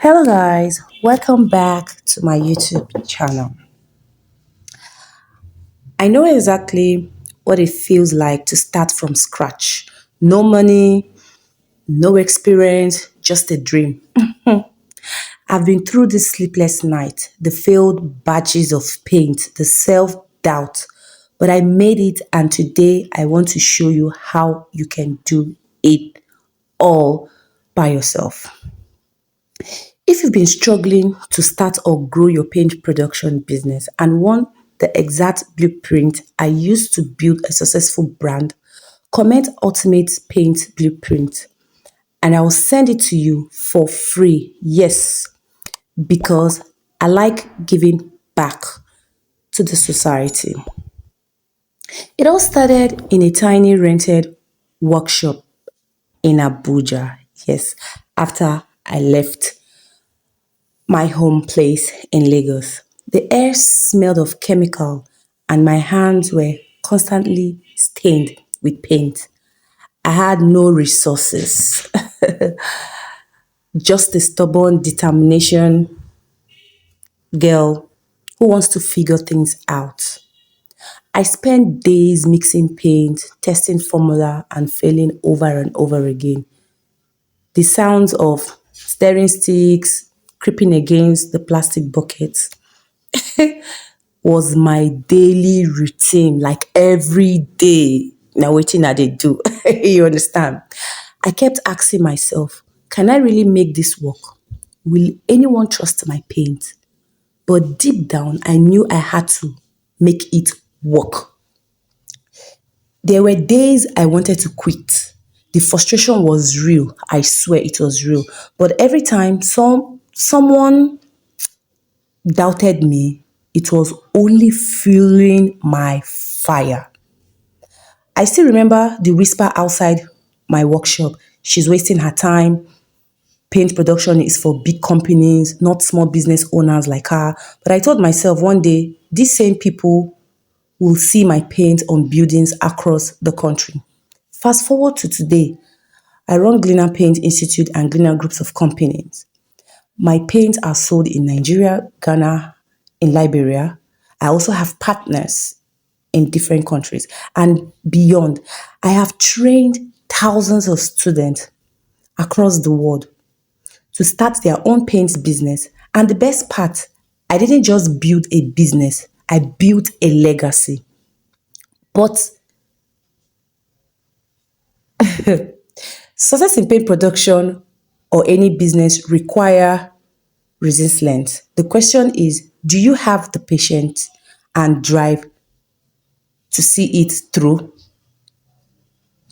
Hello guys, welcome back to my YouTube channel. I know exactly what it feels like to start from scratch. No money, no experience, just a dream. I've been through this sleepless night, the failed batches of paint, the self-doubt, but I made it and today I want to show you how you can do it all by yourself. If you've been struggling to start or grow your paint production business and want the exact blueprint I used to build a successful brand, comment Ultimate Paint Blueprint and I will send it to you for free. Yes, because I like giving back to the society. It all started in a tiny rented workshop in Abuja. Yes, after I left my home place in Lagos. The air smelled of chemical and my hands were constantly stained with paint. I had no resources, just a stubborn determination girl who wants to figure things out. I spent days mixing paint, testing formula, and failing over and over again. The sounds of stirring sticks, creeping against the plastic buckets, was my daily routine, like every day. Now, waiting I did do. You understand? I kept asking myself, can I really make this work? Will anyone trust my paint? But deep down, I knew I had to make it work. There were days I wanted to quit. The frustration was real. I swear it was real. But every time someone doubted me, it was only fueling my fire. I still remember the whisper outside my workshop. She's wasting her time. Paint production is for big companies, not small business owners like her. But I told myself one day, these same people will see my paint on buildings across the country. Fast forward to today, I run Glina Paint Institute and Glina groups of companies. My paints are sold in Nigeria, Ghana, in Liberia. I also have partners in different countries and beyond. I have trained thousands of students across the world to start their own paint business. And the best part, I didn't just build a business, I built a legacy. But success in paint production or any business require resilience. The question is, do you have the patience and drive to see it through?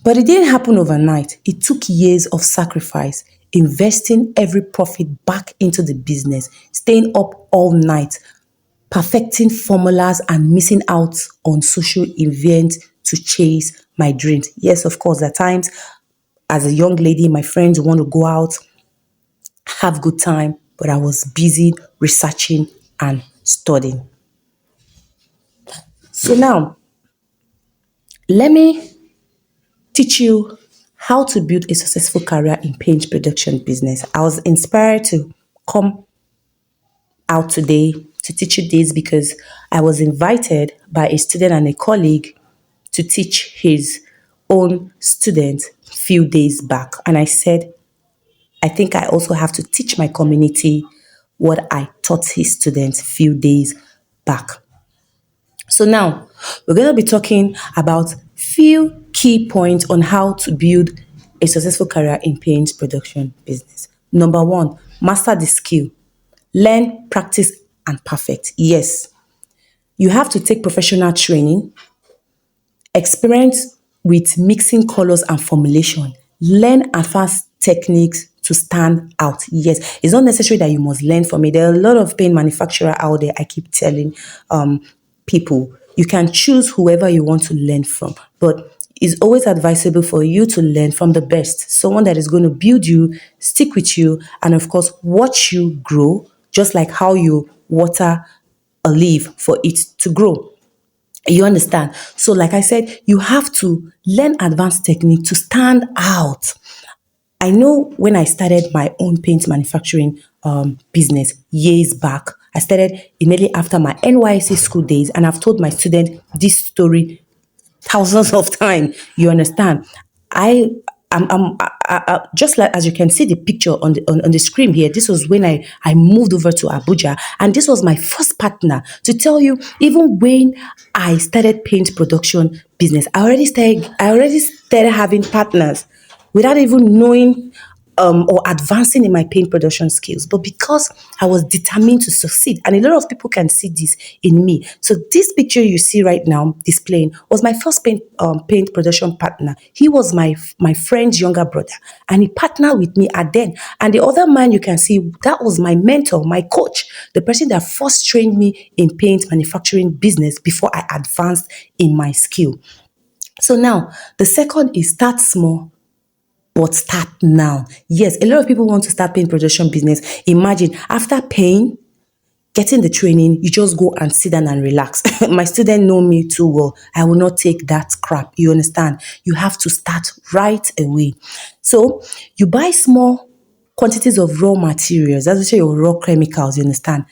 But it didn't happen overnight. It took years of sacrifice, investing every profit back into the business, staying up all night, perfecting formulas and missing out on social events to chase my dreams. Yes, of course, at times as a young lady, my friends want to go out, have good time, but I was busy researching and studying. So now, let me teach you how to build a successful career in paint production business. I was inspired to come out today to teach you this because I was invited by a student and a colleague to teach his own student few days back. And I said, I think I also have to teach my community what I taught his students few days back. So now we're going to be talking about few key points on how to build a successful career in paint production business. Number one, master the skill. Learn, practice, and perfect. Yes, you have to take professional training, experience with mixing colors and formulation, learn advanced techniques to stand out. Yes, it's not necessary that you must learn from it. There are a lot of paint manufacturer out there. I keep telling people, you can choose whoever you want to learn from, but it's always advisable for you to learn from the best, someone that is going to build you, stick with you, and of course, watch you grow, just like how you water a leaf for it to grow. You understand? So, like I said, you have to learn advanced technique to stand out. I know when I started my own paint manufacturing business years back, I started immediately after my NYC school days, and I've told my students this story thousands of times. You understand? I just like as you can see the picture on the screen here. This was when I moved over to Abuja, and this was my first partner. To tell you, even when I started paint production business, I already started having partners without even knowing or advancing in my paint production skills. But because I was determined to succeed, and a lot of people can see this in me. So this picture you see right now displaying was my first paint production partner. He was my friend's younger brother, and he partnered with me at then. And the other man you can see, that was my mentor, my coach, the person that first trained me in paint manufacturing business before I advanced in my skill. So now the second is start small but start now. Yes, a lot of people want to start paint production business. Imagine after paying, getting the training, you just go and sit down and relax. My students know me too well. I will not take that crap. You understand? You have to start right away. So you buy small quantities of raw materials, that's say your raw chemicals, you understand,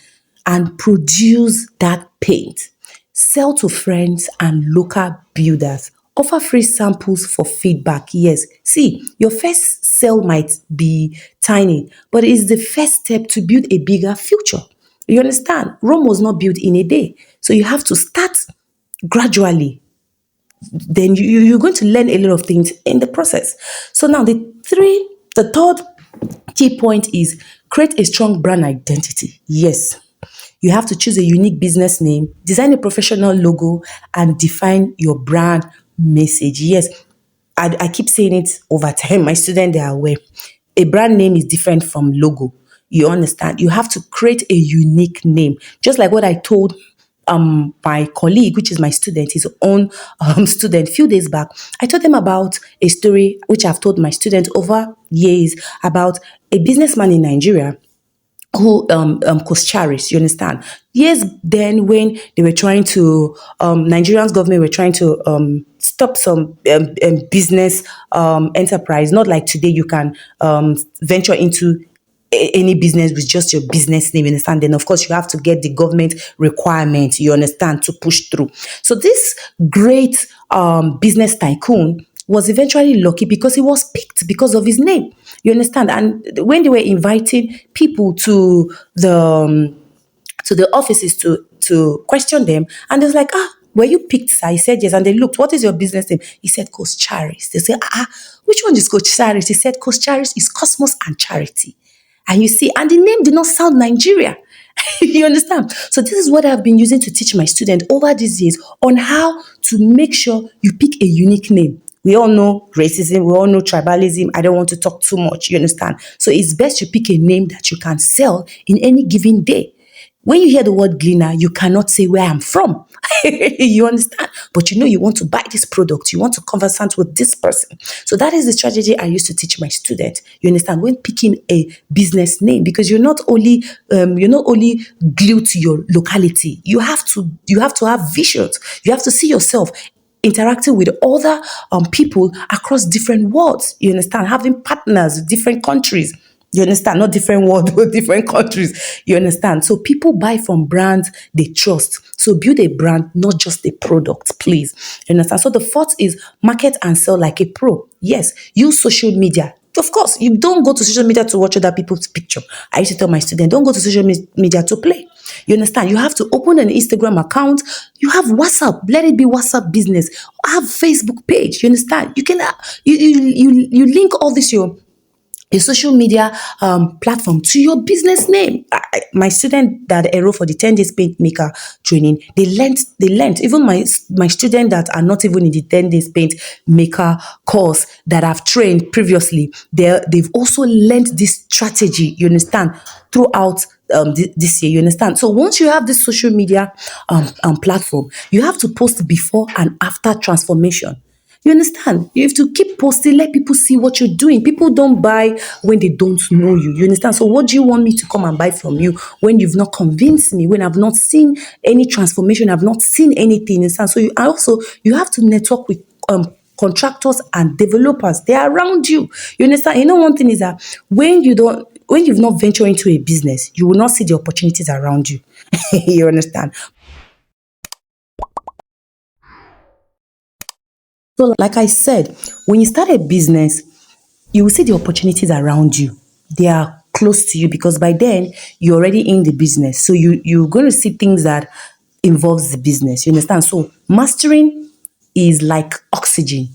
and produce that paint. Sell to friends and local builders. Offer free samples for feedback. Yes. See, your first sale might be tiny, but it's the first step to build a bigger future. You understand? Rome was not built in a day. So you have to start gradually. Then you're going to learn a lot of things in the process. So now the third key point is create a strong brand identity. Yes. You have to choose a unique business name, design a professional logo, and define your brand message. Yes, I keep saying it over time. My students, they are aware. A brand name is different from logo. You understand? You have to create a unique name. Just like what I told my colleague, which is my student, his own student, few days back. I told them about a story which I've told my students over years about a businessman in Nigeria who cost Charis, you understand? Years then when they were trying to Nigerian's government were trying to stop some business enterprise. Not like today you can venture into any business with just your business name, you understand? Then of course you have to get the government requirement, you understand, to push through. So this great business tycoon was eventually lucky because he was picked because of his name. You understand? And when they were inviting people to the offices to question them, and they was like, were you picked, sir? He said yes. And they looked, what is your business name? He said Coach Charis. They said, which one is Coach Charis? He said Coach Charis is Cosmos and Charity. And you see, and the name did not sound Nigeria. You understand? So this is what I've been using to teach my students over these years on how to make sure you pick a unique name. We all know racism, we all know tribalism. I don't want to talk too much, you understand? So it's best you pick a name that you can sell in any given day. When you hear the word Glina, you cannot say where I'm from. You understand? But you know you want to buy this product. You want to conversant with this person. So that is the strategy I used to teach my students. You understand? When picking a business name, because you're not only glued to your locality. You have to have visions. You have to see yourself interacting with other people across different worlds. You understand? Having partners, different countries. You understand? Not different world, but different countries. You understand? So people buy from brands they trust. So build a brand, not just a product, please. You understand? So the fourth is market and sell like a pro. Yes, use social media. Of course, you don't go to social media to watch other people's picture. I used to tell my students, don't go to social media to play. You understand? You have to open an Instagram account. You have WhatsApp. Let it be WhatsApp business. Have Facebook page. You understand? You can you link all this your social media platform to your business name. My student that enrolled for the 10 days paint maker training, they learned, even my students that are not even in the 10 days paint maker course that I've trained previously, they've also learned this strategy, you understand, throughout this year, you understand. So once you have this social media platform, you have to post before and after transformation. You understand? You have to keep posting, let people see what you're doing. People don't buy when they don't know you. You understand? So what do you want me to come and buy from you when you've not convinced me, when I've not seen any transformation, I've not seen anything? You understand? So you have to network with contractors and developers, they are around you. You understand? You know, one thing is that when you've not ventured into a business, you will not see the opportunities around you. You understand? So, like I said, when you start a business, you will see the opportunities around you. They are close to you because by then you're already in the business. So you're going to see things that involves the business. You understand? So mastering is like oxygen.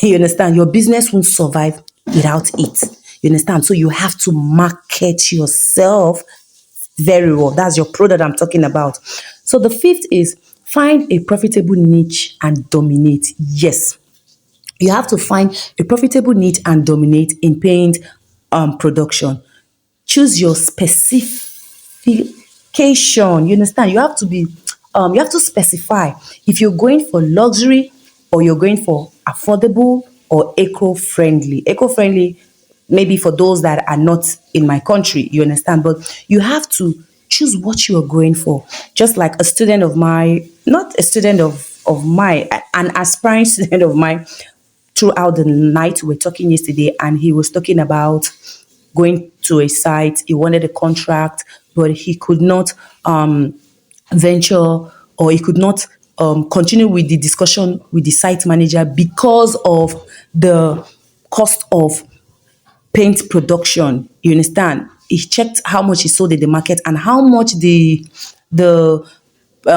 You understand? Your business won't survive without it. You understand? So you have to market yourself very well. That's your product I'm talking about. So the fifth is find a profitable niche and dominate. Yes, you have to find a profitable niche and dominate in paint production. Choose your specification. You understand? You have to specify if you're going for luxury or you're going for affordable or eco-friendly. Eco-friendly, maybe for those that are not in my country, you understand? But you have to choose what you are going for. Just like a student of mine, not a student of mine, an aspiring student of mine throughout the night. We were talking yesterday, and he was talking about going to a site. He wanted a contract, but he could not venture, or he could not continue with the discussion with the site manager because of the cost of paint production. You understand? He checked how much he sold in the market and how much the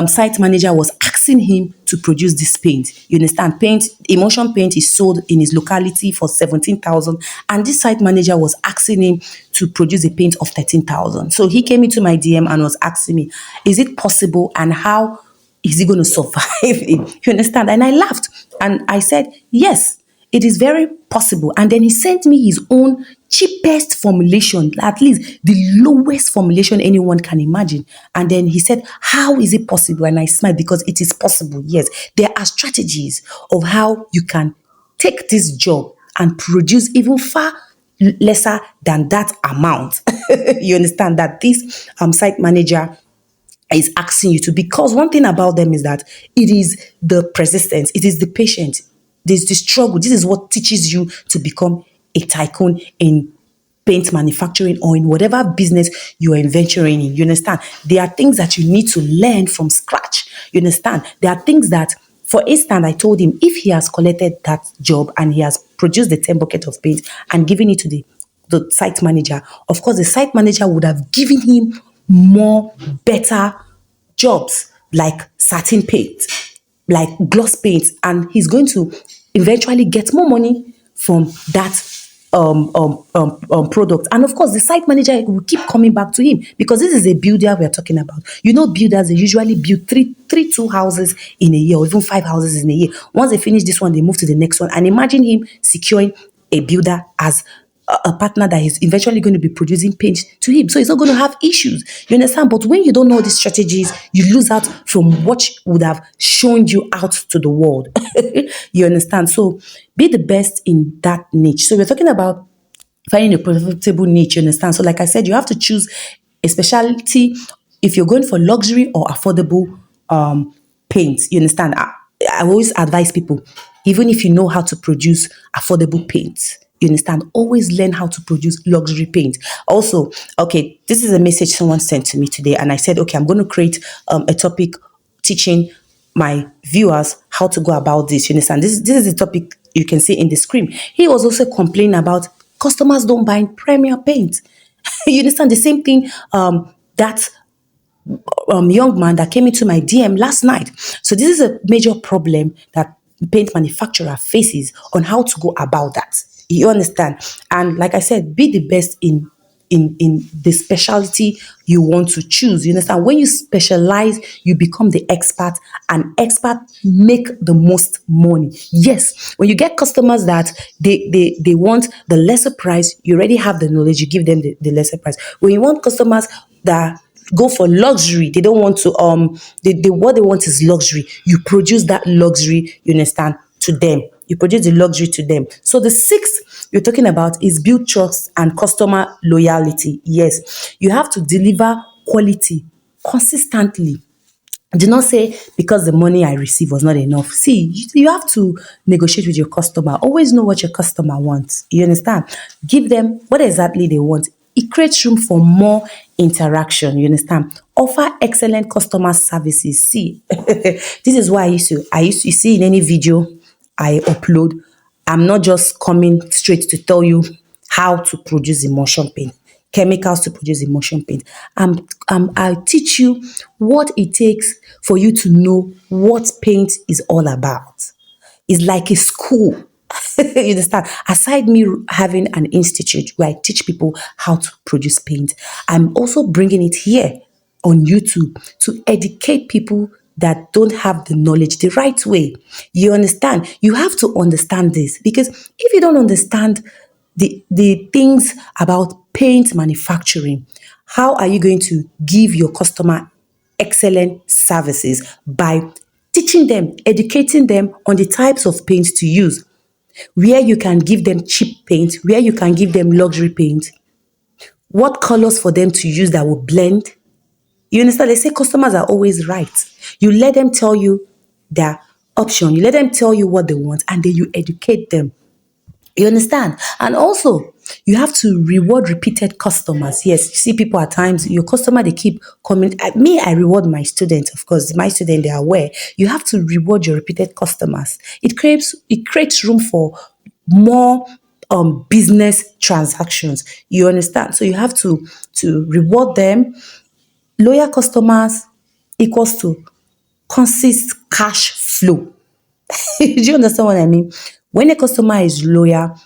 site manager was asking him to produce this paint. You understand? Paint, emulsion paint is sold in his locality for 17,000, and this site manager was asking him to produce a paint of 13,000. So he came into my DM and was asking me, is it possible and how is he going to survive it? You understand? And I laughed and I said, yes, it is very possible. And then he sent me his own cheapest formulation, at least the lowest formulation anyone can imagine. And then he said, how is it possible? And I smiled because it is possible. Yes, there are strategies of how you can take this job and produce even far lesser than that amount. You understand that this site manager is asking you to, because one thing about them is that it is the persistence, it is the patience, there's the struggle. This is what teaches you to become a tycoon in paint manufacturing or in whatever business you are venturing in. You understand? There are things that you need to learn from scratch. You understand? There are things that, for instance, I told him if he has collected that job and he has produced the 10 bucket of paint and given it to the site manager, of course, the site manager would have given him more better jobs like satin paint, like gloss paint, and he's going to eventually get more money from that product. And of course, the site manager will keep coming back to him because this is a builder we're talking about. You know, builders, they usually build two houses in a year or even 5 houses in a year. Once they finish this one, they move to the next one. And imagine him securing a builder as a partner that is eventually going to be producing paint to him. So he's not going to have issues. You understand? But when you don't know these strategies, you lose out from what would have shown you out to the world. You understand? So be the best in that niche. So we're talking about finding a profitable niche, you understand? So like I said, you have to choose a specialty if you're going for luxury or affordable paint. You understand? I always advise people, even if you know how to produce affordable paint, you understand, always learn how to produce luxury paint. Also, okay, this is a message someone sent to me today, and I said, okay, I'm going to create a topic teaching my viewers how to go about this. You understand? This is the topic you can see in the screen. He was also complaining about customers don't buy premier paint. You understand? The same thing that young man that came into my DM last night. So this is a major problem that paint manufacturer faces on how to go about that. You understand? And like I said, be the best in the specialty you want to choose. You understand? When you specialize, you become the expert, and expert make the most money. Yes, when you get customers that they want the lesser price, you already have the knowledge, you give them the lesser price. When you want customers that go for luxury, they don't want to what they want is luxury, you produce that luxury, you understand, to them. You produce the luxury to them. So the sixth you're talking about is build trust and customer loyalty. Yes, you have to deliver quality consistently. Do not say because the money I receive was not enough. See, you have to negotiate with your customer. Always know what your customer wants. You understand? Give them what exactly they want. It creates room for more interaction. You understand? Offer excellent customer services. See, this is why you see in any video I upload, I'm not just coming straight to tell you how to produce emulsion paint, chemicals to produce emulsion paint. I teach you what it takes for you to know what paint is all about. It's like a school. You understand? Aside me having an institute where I teach people how to produce paint, I'm also bringing it here on YouTube to educate people that don't have the knowledge the right way. You understand? You have to understand this because if you don't understand the things about paint manufacturing, how are you going to give your customer excellent services by teaching them, educating them on the types of paints to use, where you can give them cheap paint, where you can give them luxury paint, what colors for them to use that will blend. You understand? They say customers are always right. You let them tell you their option, you let them tell you what they want, and then you educate them. You understand? And also, you have to reward repeated customers. Yes, you see people at times, your customer, they keep coming. I reward my students, of course. My students, they are aware. You have to reward your repeated customers. It creates room for more business transactions. You understand? So you have to reward them. Loyal customers equals to consist cash flow. Do you understand what I mean? When a customer is loyal,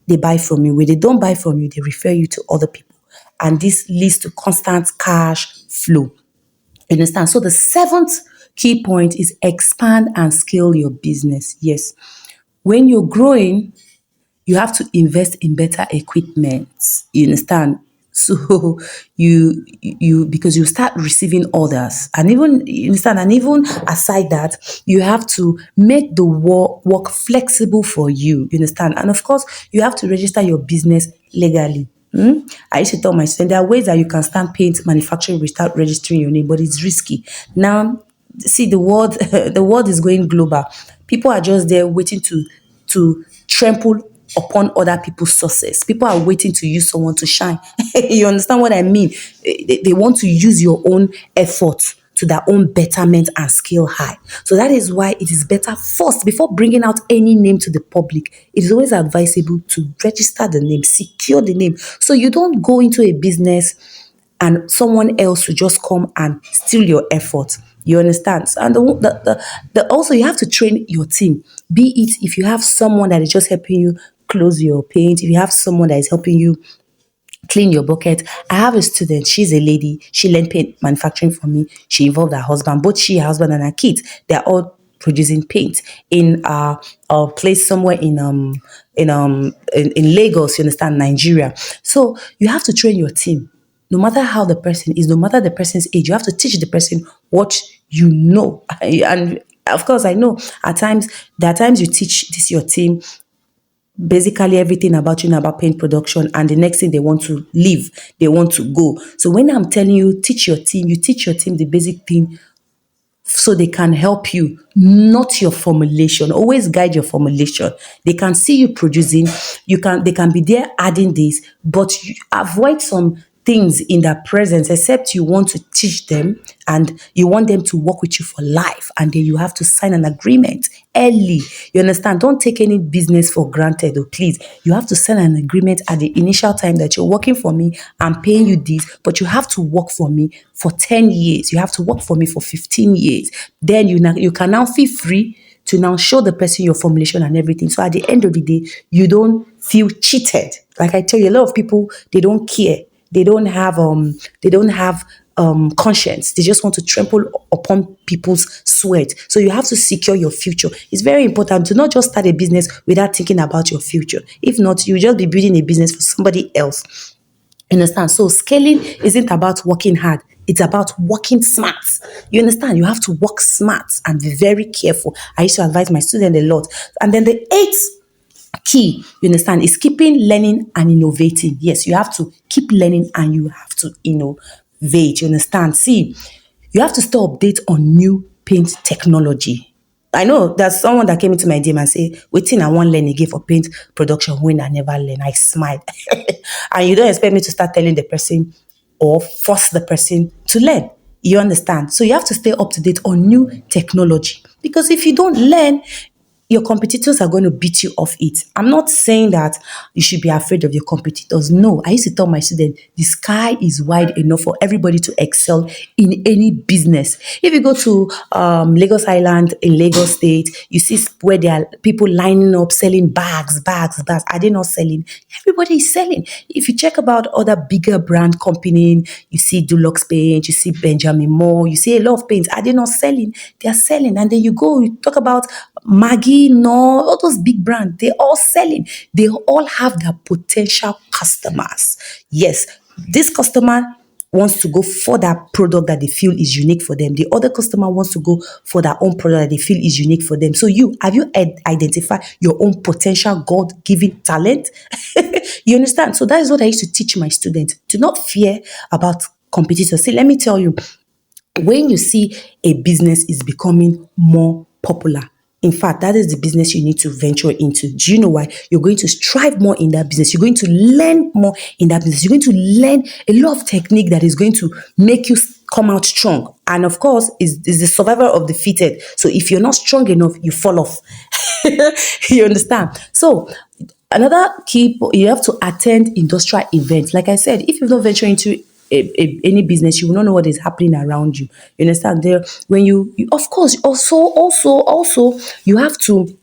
they buy from you. When they don't buy from you, they refer you to other people. And this leads to constant cash flow. You understand? So the seventh key point is expand and scale your business. Yes. When you're growing, you have to invest in better equipment. You understand? So you because you start receiving orders, and even you understand, and even aside that, you have to make the work flexible for you. You understand? And of course, you have to register your business legally. I used to tell my students there are ways that you can start paint manufacturing without registering your name, but it's risky. Now, see the world, the world is going global. People are just there waiting to trample upon other people's success. People are waiting to use someone to shine. You understand what I mean? They want to use your own effort to their own betterment and scale high. So that is why it is better first, before bringing out any name to the public, it is always advisable to register the name, secure the name. So you don't go into a business and someone else will just come and steal your effort. You understand? And also you have to train your team. Be it if you have someone that is just helping you close your paint, if you have someone that is helping you clean your bucket. I have a student, she's a lady, she learned paint manufacturing from me. She involved her husband, both she, her husband, and her kids. They're all producing paint in a place somewhere in Lagos, you understand, Nigeria. So you have to train your team. No matter how the person is, no matter the person's age, you have to teach the person what you know. And of course, I know there are times you teach this your team basically everything about you know about paint production, and the next thing they want to leave, they want to go. So when I'm telling you teach your team, you teach your team the basic thing so they can help you, not your formulation. Always guide your formulation. They can see you producing, they can be there adding this, but you avoid some things in their presence, except you want to teach them and you want them to work with you for life, and then you have to sign an agreement early. You understand? Don't take any business for granted, oh, please. You have to sign an agreement at the initial time that you're working for me. I'm paying you this, but you have to work for me for 10 years. You have to work for me for 15 years. Then you can now feel free to now show the person your formulation and everything. So at the end of the day, you don't feel cheated. Like I tell you, a lot of people, they don't care. They don't have conscience. They just want to trample upon people's sweat. So you have to secure your future. It's very important to not just start a business without thinking about your future. If not, you just be building a business for somebody else. Understand? So scaling isn't about working hard. It's about working smart. You understand? You have to work smart and be very careful. I used to advise my students a lot. And then the eighth key, you understand, is keeping learning and innovating. Yes, you have to keep learning and you have to innovate. You understand? See, You have to stay update on new paint technology. I know there's someone that came into my DM and say, waiting I want learn again for paint production when I never learn. I smiled. And you don't expect me to start telling the person or force the person to learn. You understand? So you have to stay up to date on new technology. Because if you don't learn, your competitors are going to beat you off it. I'm not saying that you should be afraid of your competitors. No, I used to tell my students the sky is wide enough for everybody to excel in any business. If you go to Lagos Island in Lagos State, you see where there are people lining up selling bags. Are they not selling? Everybody is selling. If you check about other bigger brand company, you see Dulux Paint, you see Benjamin Moore, you see a lot of paints. Are they not selling? They are selling. And then you talk about Maggie, no, all those big brands, they're all selling. They all have their potential customers. Yes, this customer wants to go for that product that they feel is unique for them. The other customer wants to go for their own product that they feel is unique for them. So have you identified your own potential God-given talent? You understand? So that is what I used to teach my students. Do not fear about competitors. See, let me tell you, when you see a business is becoming more popular, in fact, that is the business you need to venture into. Do you know why? You're going to strive more in that business. You're going to learn more in that business. You're going to learn a lot of technique that is going to make you come out strong. And of course, is the survivor of the fittest. So if you're not strong enough, you fall off. You understand? So another key, you have to attend industrial events. Like I said, if you don't venture into any business, you will not know what is happening around you. You understand? There, when you of course, also, you have to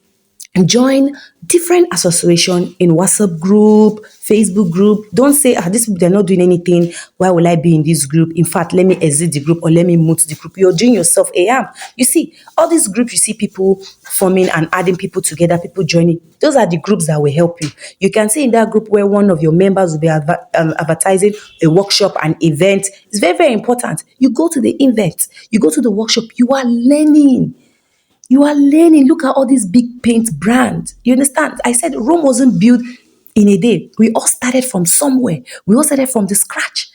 join different association in WhatsApp group, Facebook group. Don't say, these people, they're not doing anything. Why will I be in this group? In fact, let me exit the group or let me mute the group. You're doing yourself a harm. You see, all these groups, you see people forming and adding people together, people joining. Those are the groups that will help you. You can see in that group where one of your members will be advertising a workshop, an event. It's very, very important. You go to the event, you go to the workshop, you are learning. You are learning. Look at all these big paint brands. You understand? I said Rome wasn't built in a day. We all started from somewhere. We all started from the scratch.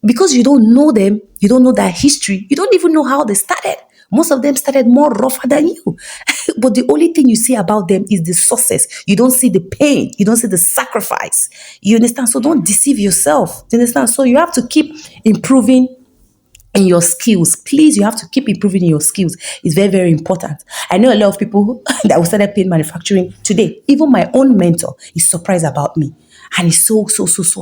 Because you don't know them, you don't know their history, you don't even know how they started. Most of them started more rougher than you. But the only thing you see about them is the success. You don't see the pain. You don't see the sacrifice. You understand? So don't deceive yourself. You understand? So you have to keep improving in your skills. Please, you have to keep improving in your skills. It's very, very important. I know a lot of people that will started paint manufacturing today. Even my own mentor is surprised about me. And he's so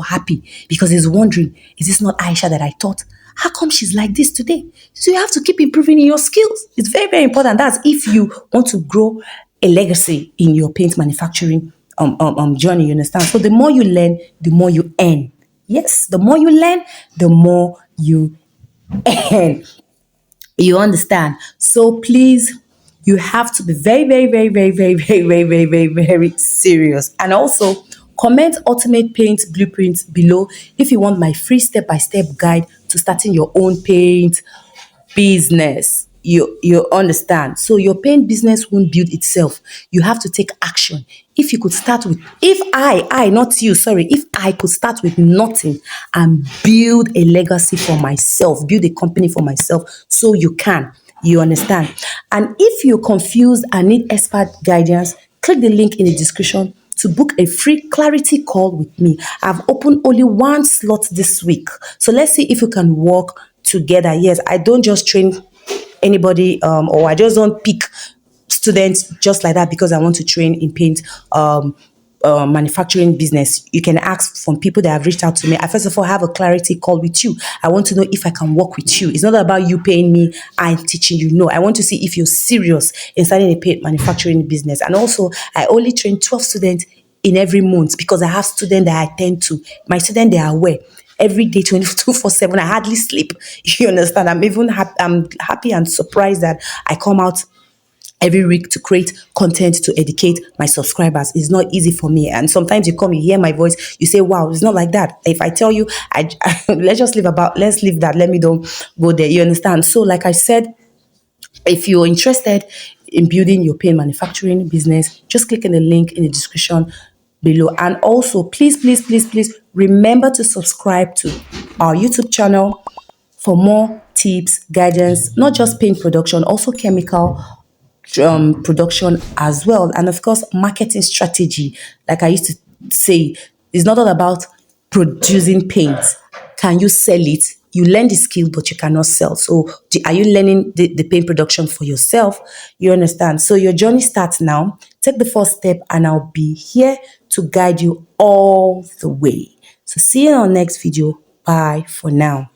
happy because he's wondering, is this not Aisha that I taught? How come she's like this today? So you have to keep improving in your skills. It's very, very important. That's if you want to grow a legacy in your paint manufacturing journey, you understand? So the more you learn, the more you earn. Yes, the more you learn, the more you earn. You understand? So please, you have to be very, very, very, very, very, very, very, very, very, very serious. And also, comment ultimate paint blueprint below if you want my free step-by-step guide to starting your own paint business. You understand? So your paint business won't build itself. You have to take action. If you could start with, not you, sorry, if I could start with nothing and build a legacy for myself, build a company for myself, so you can. You understand? And if you're confused and need expert guidance, click the link in the description to book a free clarity call with me. I've opened only one slot this week. So let's see if we can work together. Yes, I don't just train anybody or I just don't pick students just like that because I want to train in paint manufacturing business. You can ask from people that have reached out to me. I first of all have a clarity call with you. I want to know if I can work with you. It's not about you paying me, I'm teaching you. No, I want to see if you're serious in starting a paint manufacturing business. And also, I only train 12 students in every month because I have students that I tend to. My students, they are aware. Every day, 24/7, I hardly sleep. You understand? I'm happy and surprised that I come out every week to create content to educate my subscribers. It's not easy for me. And sometimes you come, you hear my voice, you say, wow, it's not like that. If I tell you, let's leave that. Let me don't go there. You understand? So like I said, if you're interested in building your paint manufacturing business, just click on the link in the description below. And also, please remember to subscribe to our YouTube channel, for more tips, guidance, not just paint production, also chemical production as well. And of course, marketing strategy. Like I used to say, it's not all about producing paint. Can you sell it? You learn the skill, but you cannot sell. So, are you learning the paint production for yourself? You understand? So, your journey starts now. Take the first step, and I'll be here to guide you all the way. So, see you in our next video. Bye for now.